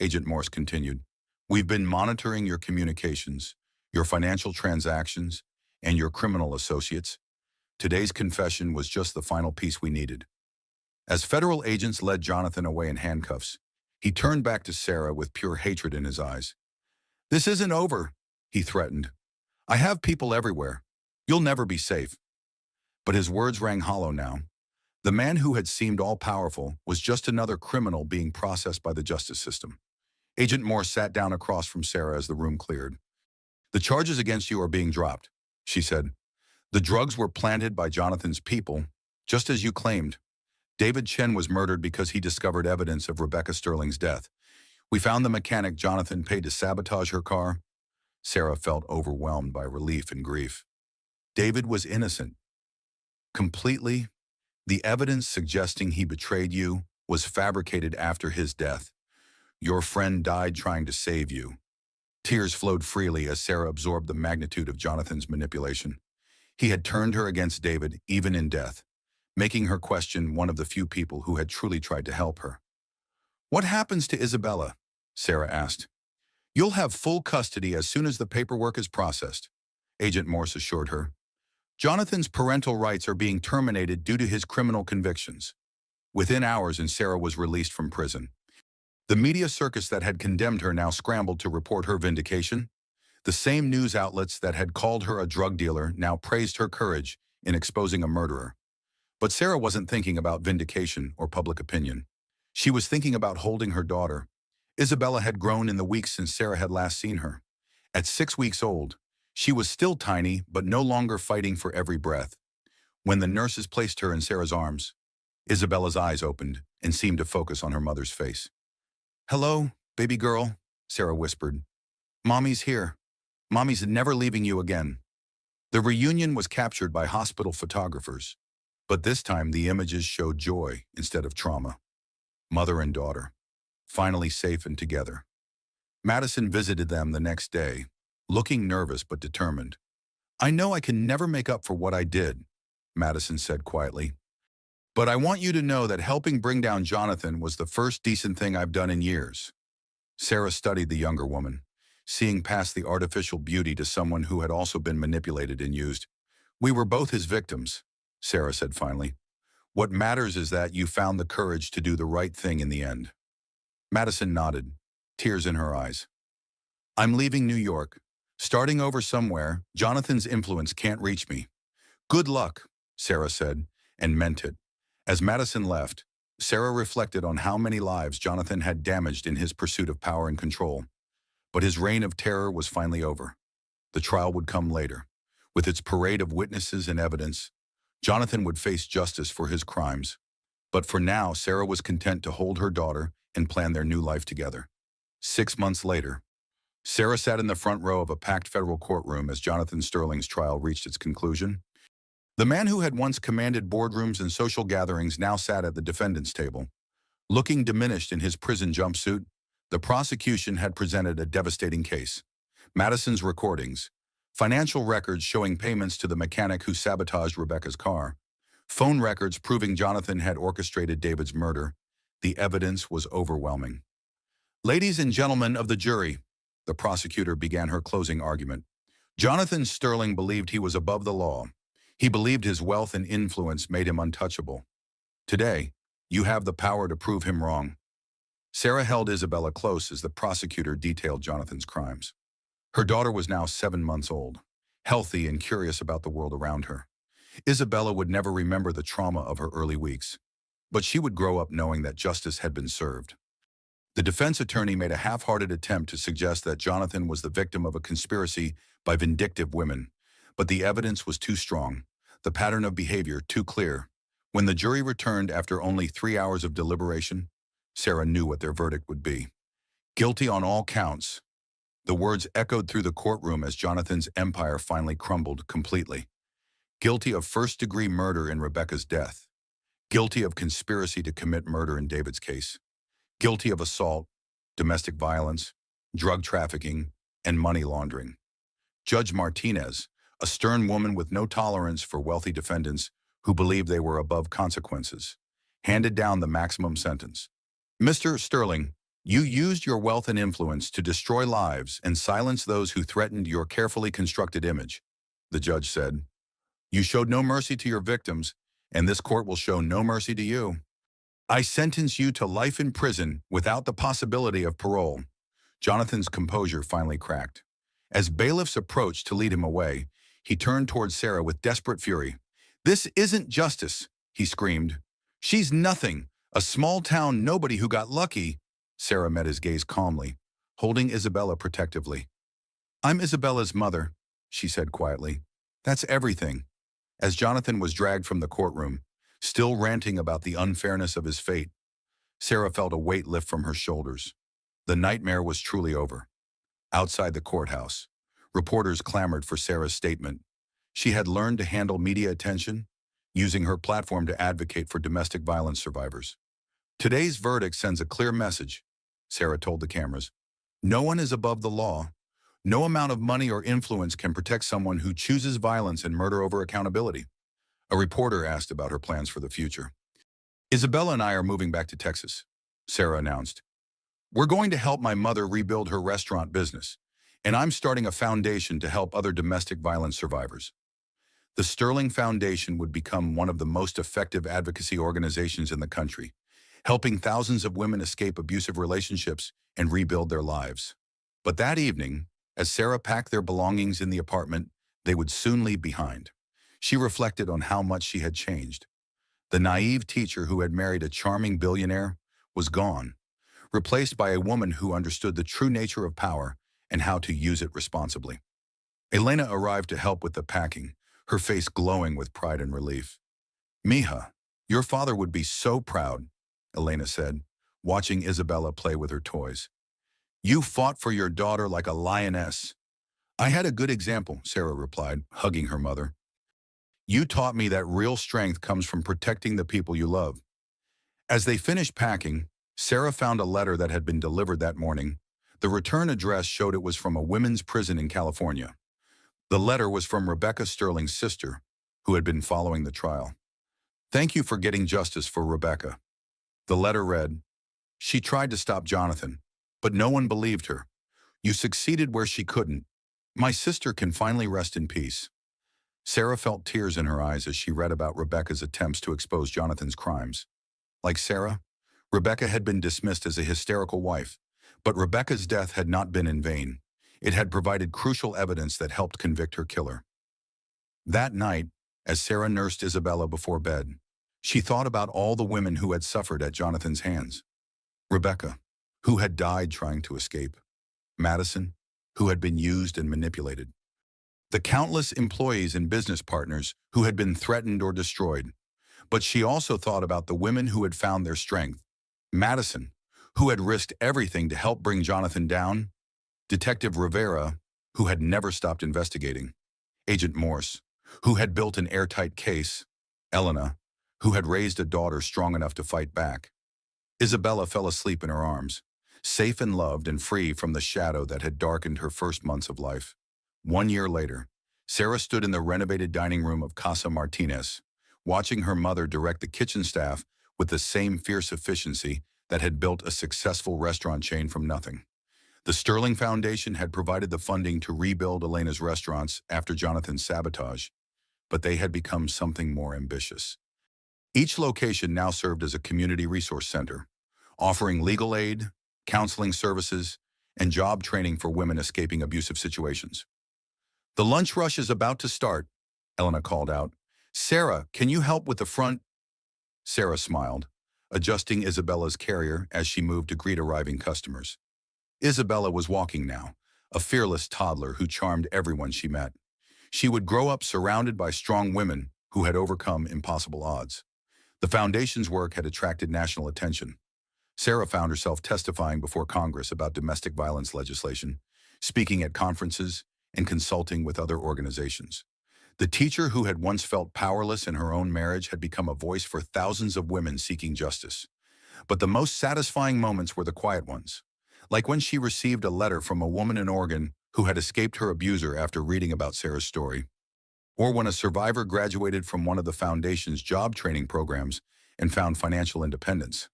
Agent Morse continued, we've been monitoring your communications, your financial transactions, and your criminal associates. Today's confession was just the final piece we needed. As federal agents led Jonathan away in handcuffs, he turned back to Sarah with pure hatred in his eyes. This isn't over, he threatened. I have people everywhere. You'll never be safe. But his words rang hollow now. The man who had seemed all-powerful was just another criminal being processed by the justice system. Agent Morse sat down across from Sarah as the room cleared. The charges against you are being dropped, she said. The drugs were planted by Jonathan's people, just as you claimed. David Chen was murdered because he discovered evidence of Rebecca Sterling's death. We found the mechanic Jonathan paid to sabotage her car. Sarah felt overwhelmed by relief and grief. David was innocent. Completely. The evidence suggesting he betrayed you was fabricated after his death. Your friend died trying to save you. Tears flowed freely as Sarah absorbed the magnitude of Jonathan's manipulation. He had turned her against David, even in death, making her question one of the few people who had truly tried to help her. What happens to Isabella? Sarah asked. You'll have full custody as soon as the paperwork is processed, Agent Morse assured her. Jonathan's parental rights are being terminated due to his criminal convictions. Within hours, and Sarah was released from prison. The media circus that had condemned her now scrambled to report her vindication. The same news outlets that had called her a drug dealer now praised her courage in exposing a murderer. But Sarah wasn't thinking about vindication or public opinion. She was thinking about holding her daughter. Isabella had grown in the weeks since Sarah had last seen her. At 6 weeks old, she was still tiny but no longer fighting for every breath. When the nurses placed her in Sarah's arms, Isabella's eyes opened and seemed to focus on her mother's face. Hello, baby girl, Sarah whispered. Mommy's here. Mommy's never leaving you again. The reunion was captured by hospital photographers, but this time the images showed joy instead of trauma. Mother and daughter, finally safe and together. Madison visited them the next day, looking nervous but determined. I know I can never make up for what I did, Madison said quietly. "But I want you to know that helping bring down Jonathan was the first decent thing I've done in years." Sarah studied the younger woman, seeing past the artificial beauty to someone who had also been manipulated and used. "We were both his victims," Sarah said finally. "What matters is that you found the courage to do the right thing in the end." Madison nodded, tears in her eyes. "I'm leaving New York. Starting over somewhere, Jonathan's influence can't reach me." "Good luck," Sarah said, and meant it. As Madison left, Sarah reflected on how many lives Jonathan had damaged in his pursuit of power and control. But his reign of terror was finally over. The trial would come later. With its parade of witnesses and evidence, Jonathan would face justice for his crimes. But for now, Sarah was content to hold her daughter and plan their new life together. 6 months later, Sarah sat in the front row of a packed federal courtroom as Jonathan Sterling's trial reached its conclusion. The man who had once commanded boardrooms and social gatherings now sat at the defendant's table. Looking diminished in his prison jumpsuit, the prosecution had presented a devastating case. Madison's recordings, financial records showing payments to the mechanic who sabotaged Rebecca's car, phone records proving Jonathan had orchestrated David's murder. The evidence was overwhelming. "Ladies and gentlemen of the jury," the prosecutor began her closing argument. "Jonathan Sterling believed he was above the law. He believed his wealth and influence made him untouchable. Today, you have the power to prove him wrong." Sarah held Isabella close as the prosecutor detailed Jonathan's crimes. Her daughter was now 7 months old, healthy and curious about the world around her. Isabella would never remember the trauma of her early weeks, but she would grow up knowing that justice had been served. The defense attorney made a half-hearted attempt to suggest that Jonathan was the victim of a conspiracy by vindictive women, but the evidence was too strong, the pattern of behavior too clear. When the jury returned after only 3 hours of deliberation, Sarah knew what their verdict would be. "Guilty on all counts." The words echoed through the courtroom as Jonathan's empire finally crumbled completely. Guilty of first-degree murder in Rebecca's death. Guilty of conspiracy to commit murder in David's case. Guilty of assault, domestic violence, drug trafficking, and money laundering. Judge Martinez, a stern woman with no tolerance for wealthy defendants who believed they were above consequences, handed down the maximum sentence. "Mr. Sterling, you used your wealth and influence to destroy lives and silence those who threatened your carefully constructed image," the judge said. "You showed no mercy to your victims, and this court will show no mercy to you. I sentence you to life in prison without the possibility of parole." Jonathan's composure finally cracked. As bailiffs approached to lead him away, he turned towards Sarah with desperate fury. "This isn't justice," he screamed. "She's nothing, a small-town nobody who got lucky." Sarah met his gaze calmly, holding Isabella protectively. "I'm Isabella's mother," she said quietly. "That's everything." As Jonathan was dragged from the courtroom, still ranting about the unfairness of his fate, Sarah felt a weight lift from her shoulders. The nightmare was truly over. Outside the courthouse, reporters clamored for Sarah's statement. She had learned to handle media attention, using her platform to advocate for domestic violence survivors. "Today's verdict sends a clear message," Sarah told the cameras. "No one is above the law. No amount of money or influence can protect someone who chooses violence and murder over accountability." A reporter asked about her plans for the future. "Isabella and I are moving back to Texas," Sarah announced. "We're going to help my mother rebuild her restaurant business, and I'm starting a foundation to help other domestic violence survivors." The Sterling Foundation would become one of the most effective advocacy organizations in the country, helping thousands of women escape abusive relationships and rebuild their lives. But that evening, as Sarah packed their belongings in the apartment they would soon leave behind, she reflected on how much she had changed. The naive teacher who had married a charming billionaire was gone, replaced by a woman who understood the true nature of power and how to use it responsibly. Elena arrived to help with the packing, her face glowing with pride and relief. "Mija, your father would be so proud," Elena said, watching Isabella play with her toys. "You fought for your daughter like a lioness." "I had a good example," Sarah replied, hugging her mother. "You taught me that real strength comes from protecting the people you love." As they finished packing, Sarah found a letter that had been delivered that morning. The return address showed it was from a women's prison in California. The letter was from Rebecca Sterling's sister, who had been following the trial. Thank you for getting justice for Rebecca. The letter read, she tried to stop Jonathan, but no one believed her. You succeeded where she couldn't. My sister can finally rest in peace. Sarah felt tears in her eyes as she read about Rebecca's attempts to expose Jonathan's crimes. Like Sarah, Rebecca had been dismissed as a hysterical wife, but Rebecca's death had not been in vain. It had provided crucial evidence that helped convict her killer. That night, as Sarah nursed Isabella before bed, she thought about all the women who had suffered at Jonathan's hands. Rebecca, who had died trying to escape. Madison, who had been used and manipulated. The countless employees and business partners who had been threatened or destroyed. But she also thought about the women who had found their strength. Madison, who had risked everything to help bring Jonathan down. Detective Rivera, who had never stopped investigating. Agent Morse, who had built an airtight case. Elena, who had raised a daughter strong enough to fight back. Isabella fell asleep in her arms, safe and loved and free from the shadow that had darkened her first months of life. 1 year later, Sarah stood in the renovated dining room of Casa Martinez, watching her mother direct the kitchen staff with the same fierce efficiency that had built a successful restaurant chain from nothing. The Sterling Foundation had provided the funding to rebuild Elena's restaurants after Jonathan's sabotage, but they had become something more ambitious. Each location now served as a community resource center, offering legal aid, counseling services, and job training for women escaping abusive situations. The lunch rush is about to start, Elena called out. Sarah, can you help with the front? Sarah smiled, adjusting Isabella's carrier as she moved to greet arriving customers. Isabella was walking now, a fearless toddler who charmed everyone she met. She would grow up surrounded by strong women who had overcome impossible odds. The foundation's work had attracted national attention. Sarah found herself testifying before Congress about domestic violence legislation, speaking at conferences, and consulting with other organizations. The teacher who had once felt powerless in her own marriage had become a voice for thousands of women seeking justice. But the most satisfying moments were the quiet ones, like when she received a letter from a woman in Oregon who had escaped her abuser after reading about Sarah's story, or when a survivor graduated from one of the foundation's job training programs and found financial independence.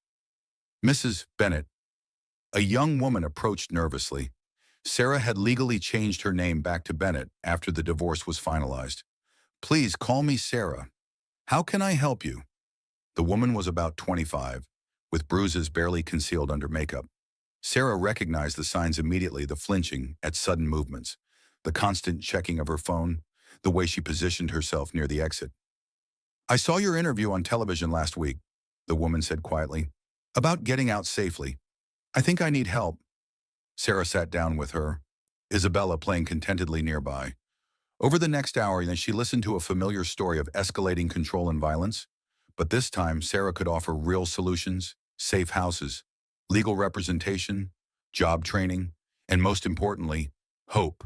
Mrs. Bennett, a young woman, approached nervously. Sarah had legally changed her name back to Bennett after the divorce was finalized. Please call me Sarah. How can I help you? The woman was about 25, with bruises barely concealed under makeup. Sarah recognized the signs immediately, the flinching at sudden movements, the constant checking of her phone, the way she positioned herself near the exit. I saw your interview on television last week, the woman said quietly, about getting out safely. I think I need help. Sarah sat down with her, Isabella playing contentedly nearby. Over the next hour, she listened to a familiar story of escalating control and violence, but this time Sarah could offer real solutions, safe houses, legal representation, job training, and most importantly, hope.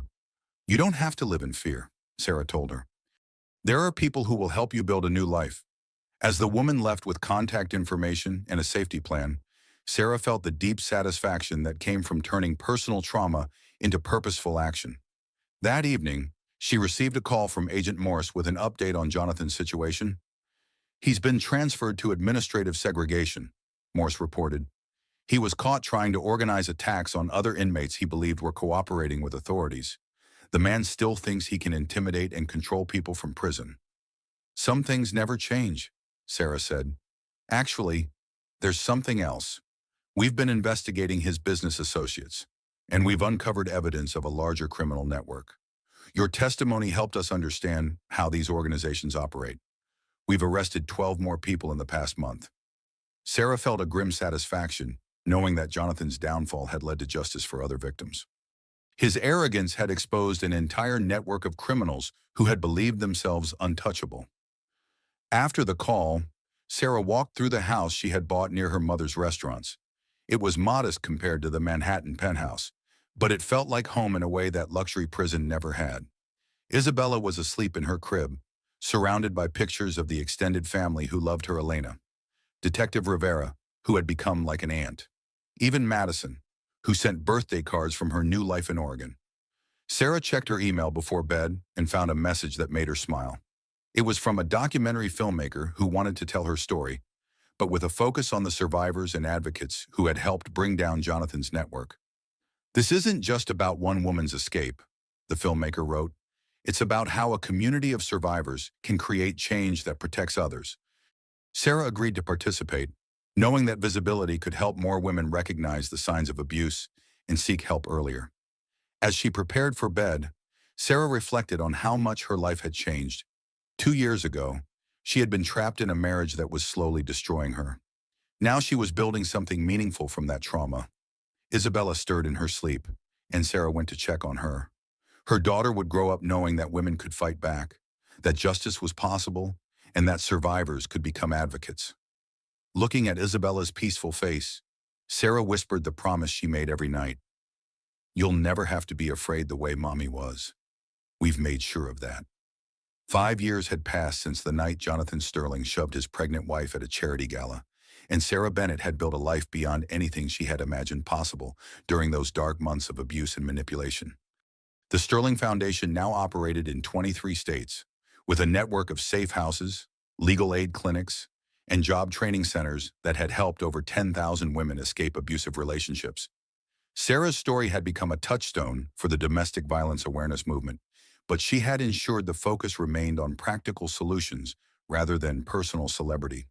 You don't have to live in fear, Sarah told her. There are people who will help you build a new life. As the woman left with contact information and a safety plan, Sarah felt the deep satisfaction that came from turning personal trauma into purposeful action. That evening, she received a call from Agent Morse with an update on Jonathan's situation. He's been transferred to administrative segregation, Morse reported. He was caught trying to organize attacks on other inmates he believed were cooperating with authorities. The man still thinks he can intimidate and control people from prison. Some things never change, Sarah said. Actually, there's something else. We've been investigating his business associates, and we've uncovered evidence of a larger criminal network. Your testimony helped us understand how these organizations operate. We've arrested 12 more people in the past month. Sarah felt a grim satisfaction, knowing that Jonathan's downfall had led to justice for other victims. His arrogance had exposed an entire network of criminals who had believed themselves untouchable. After the call, Sarah walked through the house she had bought near her mother's restaurants. It was modest compared to the Manhattan penthouse, but it felt like home in a way that luxury prison never had. Isabella was asleep in her crib, surrounded by pictures of the extended family who loved her Elena. Detective Rivera, who had become like an aunt. Even Madison, who sent birthday cards from her new life in Oregon. Sarah checked her email before bed and found a message that made her smile. It was from a documentary filmmaker who wanted to tell her story, but with a focus on the survivors and advocates who had helped bring down Jonathan's network. This isn't just about one woman's escape, the filmmaker wrote. It's about how a community of survivors can create change that protects others. Sarah agreed to participate, knowing that visibility could help more women recognize the signs of abuse and seek help earlier. As she prepared for bed, Sarah reflected on how much her life had changed. 2 years ago, she had been trapped in a marriage that was slowly destroying her. Now she was building something meaningful from that trauma. Isabella stirred in her sleep, and Sarah went to check on her. Her daughter would grow up knowing that women could fight back, that justice was possible, and that survivors could become advocates. Looking at Isabella's peaceful face, Sarah whispered the promise she made every night. "You'll never have to be afraid the way Mommy was. We've made sure of that." 5 years had passed since the night Jonathan Sterling shoved his pregnant wife at a charity gala, and Sarah Bennett had built a life beyond anything she had imagined possible during those dark months of abuse and manipulation. The Sterling Foundation now operated in 23 states, with a network of safe houses, legal aid clinics, and job training centers that had helped over 10,000 women escape abusive relationships. Sarah's story had become a touchstone for the domestic violence awareness movement, but she had ensured the focus remained on practical solutions rather than personal celebrity.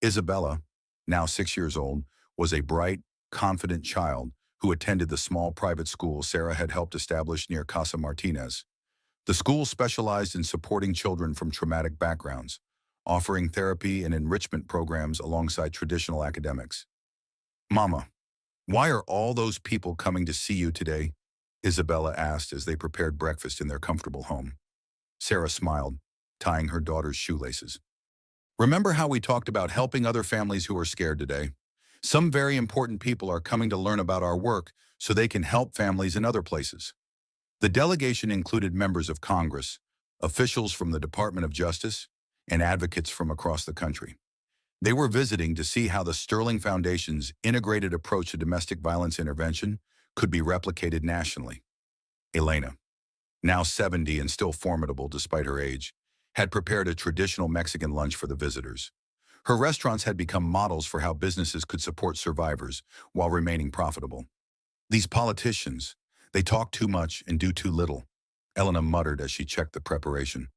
Isabella, now 6 years old, was a bright, confident child who attended the small private school Sarah had helped establish near Casa Martinez. The school specialized in supporting children from traumatic backgrounds, offering therapy and enrichment programs alongside traditional academics. "Mama, why are all those people coming to see you today?" Isabella asked as they prepared breakfast in their comfortable home. Sarah smiled, tying her daughter's shoelaces. "Remember how we talked about helping other families who are scared today? Some very important people are coming to learn about our work so they can help families in other places." The delegation included members of Congress, officials from the Department of Justice, and advocates from across the country. They were visiting to see how the Sterling Foundation's integrated approach to domestic violence intervention could be replicated nationally. Elena, now 70 and still formidable despite her age, had prepared a traditional Mexican lunch for the visitors. Her restaurants had become models for how businesses could support survivors while remaining profitable. "These politicians, they talk too much and do too little," Elena muttered as she checked the preparation.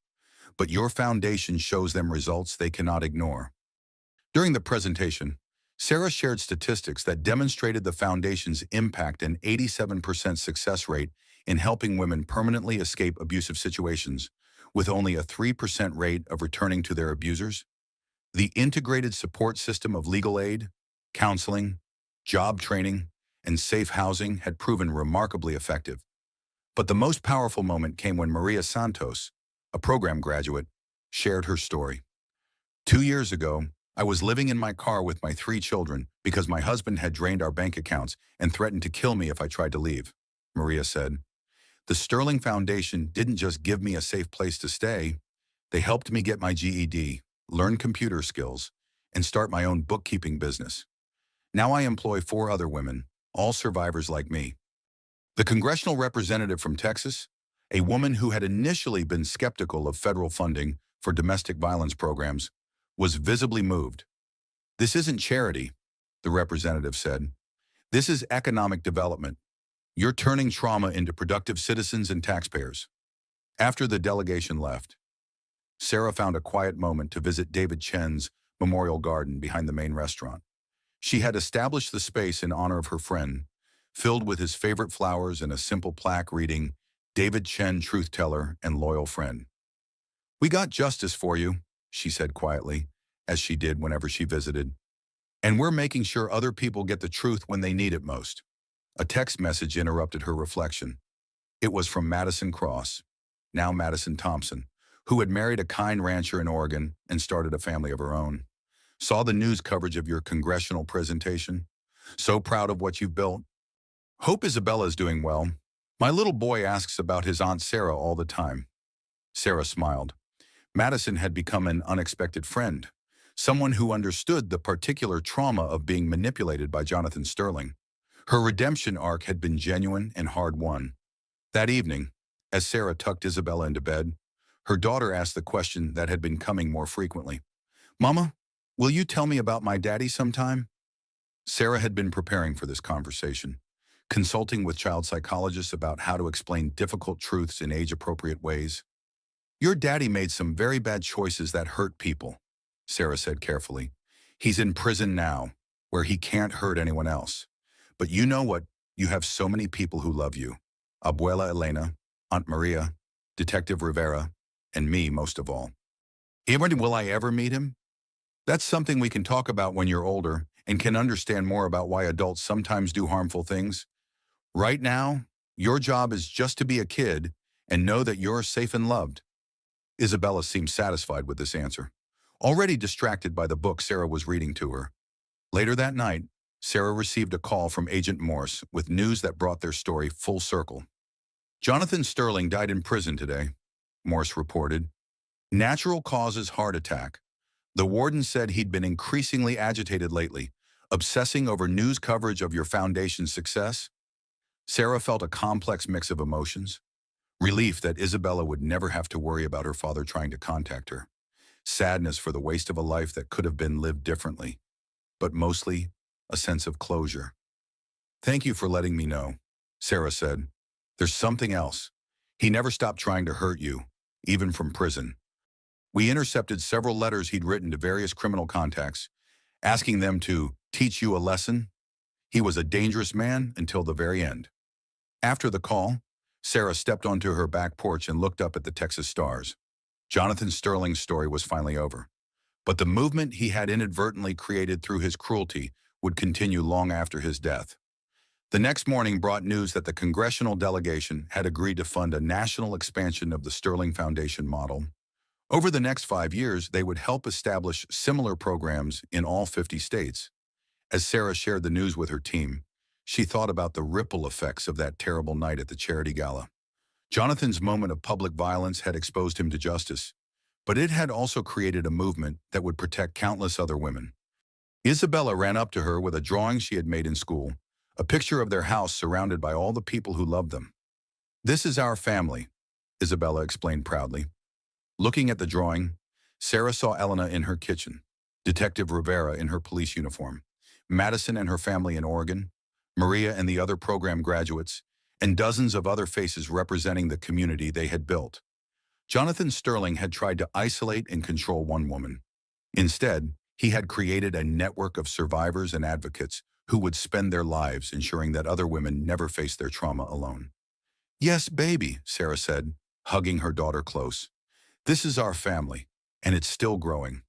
"But your foundation shows them results they cannot ignore." During the presentation, Sarah shared statistics that demonstrated the foundation's impact and 87% success rate in helping women permanently escape abusive situations, with only a 3% rate of returning to their abusers. The integrated support system of legal aid, counseling, job training, and safe housing had proven remarkably effective. But the most powerful moment came when Maria Santos, a program graduate, shared her story. "2 years ago, I was living in my car with my 3 children because my husband had drained our bank accounts and threatened to kill me if I tried to leave," Maria said. "The Sterling Foundation didn't just give me a safe place to stay, they helped me get my GED, learn computer skills, and start my own bookkeeping business. Now I employ 4 other women, all survivors like me." The congressional representative from Texas, a woman who had initially been skeptical of federal funding for domestic violence programs, was visibly moved. "This isn't charity," the representative said. "This is economic development. You're turning trauma into productive citizens and taxpayers." After the delegation left, Sarah found a quiet moment to visit David Chen's memorial garden behind the main restaurant. She had established the space in honor of her friend, filled with his favorite flowers and a simple plaque reading, "David Chen, truth teller and loyal friend." "We got justice for you," she said quietly, as she did whenever she visited. "And we're making sure other people get the truth when they need it most." A text message interrupted her reflection. It was from Madison Cross, now Madison Thompson, who had married a kind rancher in Oregon and started a family of her own. "Saw the news coverage of your congressional presentation. So proud of what you've built. Hope Isabella is doing well. My little boy asks about his Aunt Sarah all the time." Sarah smiled. Madison had become an unexpected friend, someone who understood the particular trauma of being manipulated by Jonathan Sterling. Her redemption arc had been genuine and hard-won. That evening, as Sarah tucked Isabella into bed, Her daughter asked the question that had been coming more frequently. Mama, will you tell me about my daddy sometime? Sarah had been preparing for this conversation, consulting with child psychologists about how to explain difficult truths in age-appropriate ways. Your daddy made some very bad choices that hurt people, Sarah said carefully. He's in prison now, where he can't hurt anyone else. But you know what? You have so many people who love you. Abuela Elena, Aunt Maria, Detective Rivera, and me most of all. Even will I ever meet him? That's something we can talk about when you're older and can understand more about why adults sometimes do harmful things. Right now, your job is just to be a kid and know that you're safe and loved. Isabella seemed satisfied with this answer, already distracted by the book Sarah was reading to her. Later that night, Sarah received a call from Agent Morse with news that brought their story full circle. Jonathan Sterling died in prison today, Morse reported. Natural causes heart attack. The warden said he'd been increasingly agitated lately, obsessing over news coverage of your foundation's success. Sarah felt a complex mix of emotions. Relief that Isabella would never have to worry about her father trying to contact her. Sadness for the waste of a life that could have been lived differently. But mostly, a sense of closure. Thank you for letting me know, Sarah said. There's something else. He never stopped trying to hurt you, even from prison. We intercepted several letters he'd written to various criminal contacts, asking them to teach you a lesson. He was a dangerous man until the very end. After the call, Sarah stepped onto her back porch and looked up at the Texas stars. Jonathan Sterling's story was finally over. But the movement he had inadvertently created through his cruelty would continue long after his death. The next morning brought news that the congressional delegation had agreed to fund a national expansion of the Sterling Foundation model. Over the next 5 years, they would help establish similar programs in all 50 states. As Sarah shared the news with her team, she thought about the ripple effects of that terrible night at the charity gala. Jonathan's moment of public violence had exposed him to justice, but it had also created a movement that would protect countless other women. Isabella ran up to her with a drawing she had made in school, a picture of their house surrounded by all the people who loved them. This is our family, Isabella explained proudly. Looking at the drawing, Sarah saw Elena in her kitchen, Detective Rivera in her police uniform, Madison and her family in Oregon, Maria and the other program graduates, and dozens of other faces representing the community they had built. Jonathan Sterling had tried to isolate and control one woman. Instead, he had created a network of survivors and advocates who would spend their lives ensuring that other women never faced their trauma alone. Yes, baby, Sarah said, hugging her daughter close. This is our family, and it's still growing.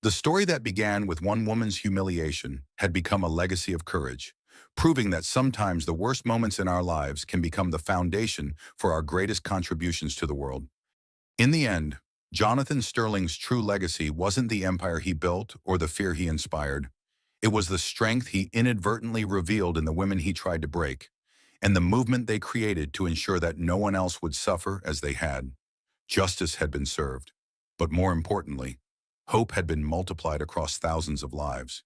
The story that began with one woman's humiliation had become a legacy of courage, proving that sometimes the worst moments in our lives can become the foundation for our greatest contributions to the world. In the end, Jonathan Sterling's true legacy wasn't the empire he built or the fear he inspired. It was the strength he inadvertently revealed in the women he tried to break, and the movement they created to ensure that no one else would suffer as they had. Justice had been served, but more importantly, hope had been multiplied across thousands of lives.